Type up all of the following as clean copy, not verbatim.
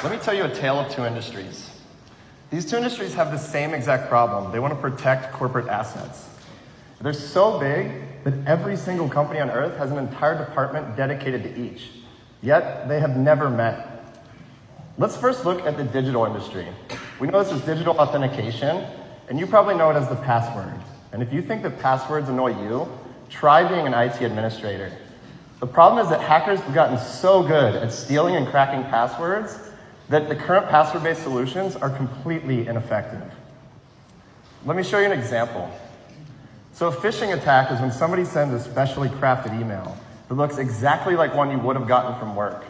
Let me tell you a tale of two industries. These two industries have the same exact problem. They want to protect corporate assets. They're so big that every single company on earth has an entire department dedicated to each. Yet, they have never met. Let's first look at the digital industry. We know this is digital authentication, and you probably know it as the password. And if you think that passwords annoy you, try being an IT administrator. The problem is that hackers have gotten so good at stealing and cracking passwords that the current password-based solutions are completely ineffective. Let me show you an example. So a phishing attack is when somebody sends a specially crafted email that looks exactly like one you would have gotten from work.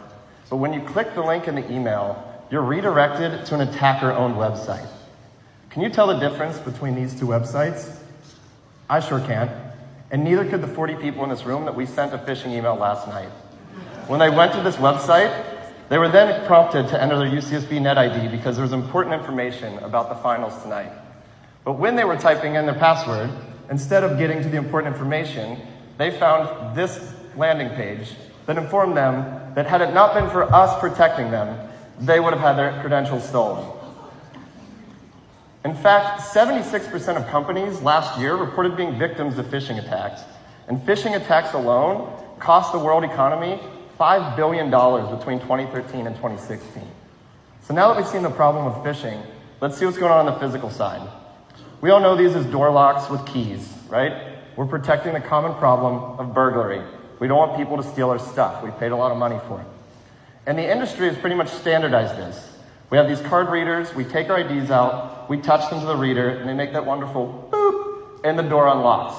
But when you click the link in the email, you're redirected to an attacker-owned website. Can you tell the difference between these two websites? I sure can't. And neither could the 40 people in this room that we sent a phishing email last night. When they went to this website, they were then prompted to enter their UCSB net ID because there was important information about the finals tonight. But when they were typing in their password, instead of getting to the important information, they found this landing page that informed them that had it not been for us protecting them, they would have had their credentials stolen. In fact, 76% of companies last year reported being victims of phishing attacks. And phishing attacks alone cost the world economy $5 billion between 2013 and 2016. So now that we've seen the problem with phishing, let's see what's going on the physical side. We all know these as door locks with keys, right? We're protecting the common problem of burglary. We don't want people to steal our stuff. We paid a lot of money for it. And the industry has pretty much standardized this. We have these card readers, we take our IDs out, we touch them to the reader, and they make that wonderful boop, and the door unlocks.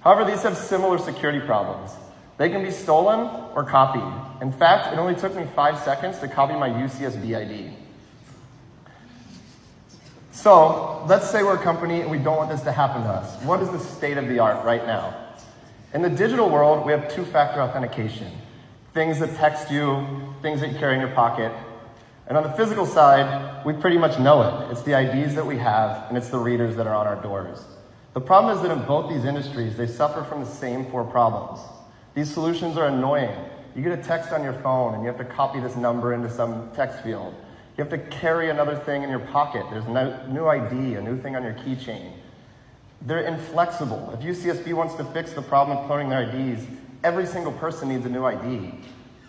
However, these have similar security problems. They can be stolen or copied. In fact, it only took me 5 seconds to copy my UCSB ID. So, let's say we're a company and we don't want this to happen to us. What is the state of the art right now? In the digital world, we have two-factor authentication. Things that text you, things that you carry in your pocket. And on the physical side, we pretty much know it. It's the IDs that we have, and it's the readers that are on our doors. The problem is that in both these industries, they suffer from the same four problems. These solutions are annoying. You get a text on your phone, and you have to copy this number into some text field. You have to carry another thing in your pocket. There's a new ID, a new thing on your keychain. They're inflexible. If UCSB wants to fix the problem of cloning their IDs, every single person needs a new ID.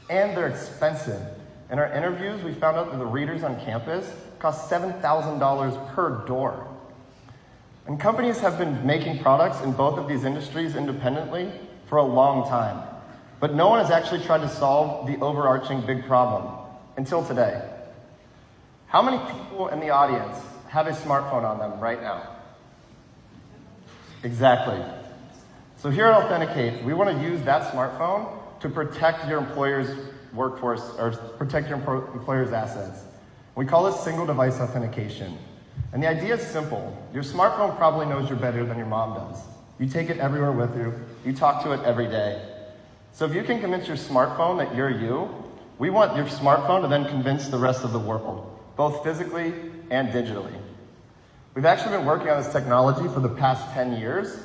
And they're expensive. In our interviews, we found out that the readers on campus cost $7,000 per door. And companies have been making products in both of these industries independently for a long time. But no one has actually tried to solve the overarching big problem until today. How many people in the audience have a smartphone on them right now? Exactly. So here at Allthenticate, we want to use that smartphone to protect your employer's workforce or protect your employer's assets. We call this single device authentication. And the idea is simple. Your smartphone probably knows you better than your mom does. You take it everywhere with you. You talk to it every day. So if you can convince your smartphone that you're you, we want your smartphone to then convince the rest of the world, both physically and digitally. We've actually been working on this technology for the past 10 years,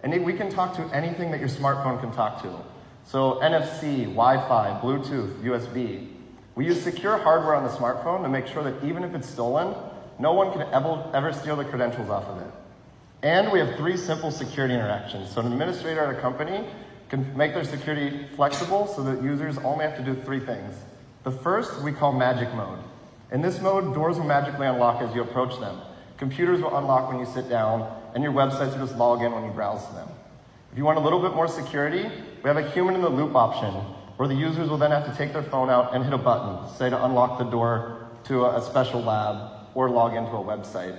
and we can talk to anything that your smartphone can talk to. So NFC, Wi-Fi, Bluetooth, USB. We use secure hardware on the smartphone to make sure that even if it's stolen, no one can ever steal the credentials off of it. And we have 3 simple security interactions. So an administrator at a company can make their security flexible so that users only have to do 3 things. The first we call magic mode. In this mode, doors will magically unlock as you approach them. Computers will unlock when you sit down, and your websites will just log in when you browse them. If you want a little bit more security, we have a human-in-the-loop option, where the users will then have to take their phone out and hit a button, say to unlock the door to a special lab or log into a website.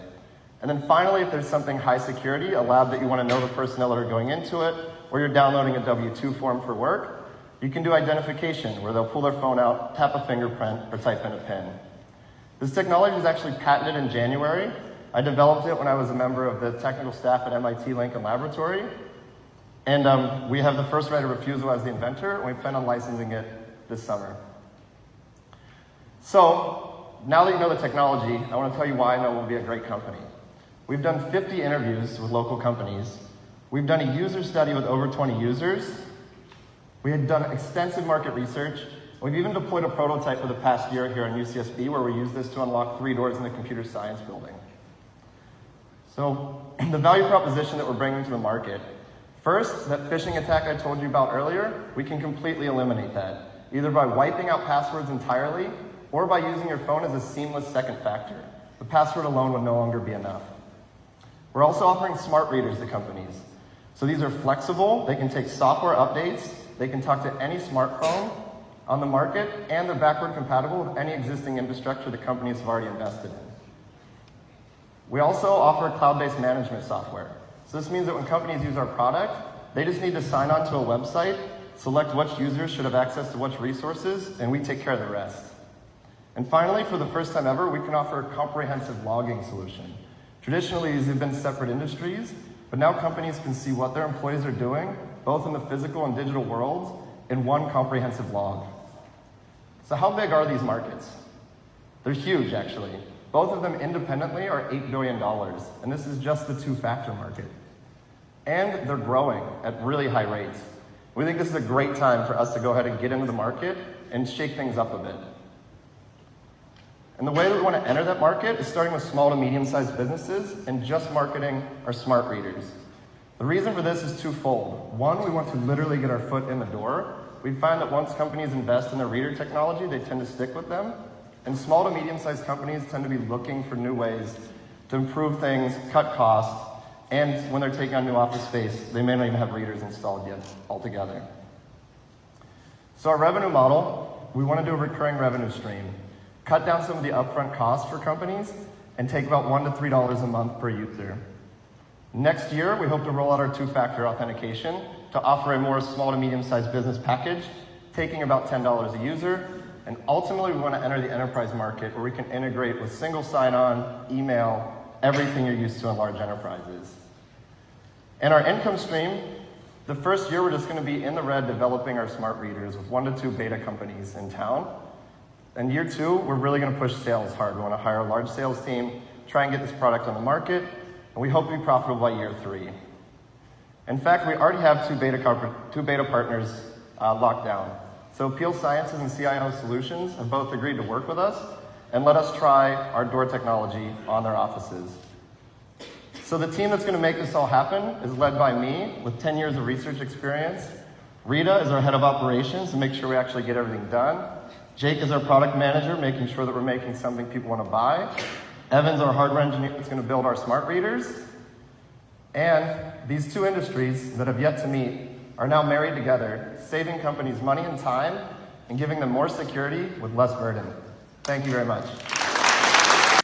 And then finally, if there's something high security, a lab that you want to know the personnel that are going into it, or you're downloading a W-2 form for work, you can do identification, where they'll pull their phone out, tap a fingerprint, or type in a PIN. This technology was actually patented in January. I developed it when I was a member of the technical staff at MIT Lincoln Laboratory. And we have the first right of refusal as the inventor, and we plan on licensing it this summer. So, now that you know the technology, I want to tell you why I know we'll be a great company. We've done 50 interviews with local companies. We've done a user study with over 20 users. We had done extensive market research, We've even deployed a prototype for the past year here at UCSB where we use this to unlock 3 doors in the computer science building. So the value proposition that we're bringing to the market. First, that phishing attack I told you about earlier, we can completely eliminate that, either by wiping out passwords entirely or by using your phone as a seamless second factor. The password alone would no longer be enough. We're also offering smart readers to companies. So these are flexible, they can take software updates, they can talk to any smartphone on the market, and they're backward compatible with any existing infrastructure that companies have already invested in. We also offer cloud-based management software. So this means that when companies use our product, they just need to sign on to a website, select which users should have access to which resources, and we take care of the rest. And finally, for the first time ever, we can offer a comprehensive logging solution. Traditionally, these have been separate industries, but now companies can see what their employees are doing, both in the physical and digital worlds, in one comprehensive log. So how big are these markets? They're huge, actually. Both of them independently are $8 billion, and this is just the 2-factor market. And they're growing at really high rates. We think this is a great time for us to go ahead and get into the market and shake things up a bit. And the way that we want to enter that market is starting with small to medium-sized businesses and just marketing our smart readers. The reason for this is twofold. One, we want to literally get our foot in the door. We find that once companies invest in their reader technology, they tend to stick with them. And small to medium-sized companies tend to be looking for new ways to improve things, cut costs, and when they're taking on new office space, they may not even have readers installed yet altogether. So our revenue model, we want to do a recurring revenue stream. Cut down some of the upfront costs for companies and take about $1 to $3 a month per user. Next year, we hope to roll out our 2-factor authentication to offer a more small to medium-sized business package, taking about $10 a user. And ultimately, we want to enter the enterprise market where we can integrate with single sign-on, email, everything you're used to in large enterprises. And our income stream, the first year, we're just going to be in the red developing our smart readers with 1 to 2 beta companies in town. And year 2, we're really going to push sales hard. We want to hire a large sales team, try and get this product on the market, and we hope to be profitable by year 3. In fact, we already have 2 beta partners locked down. So Peel Sciences and CIO Solutions have both agreed to work with us and let us try our door technology on their offices. So the team that's going to make this all happen is led by me with 10 years of research experience. Rita is our head of operations to make sure we actually get everything done. Jake is our product manager, making sure that we're making something people want to buy. Evan's our hardware engineer that's going to build our smart readers. And these 2 industries that have yet to meet are now married together, saving companies money and time and giving them more security with less burden. Thank you very much.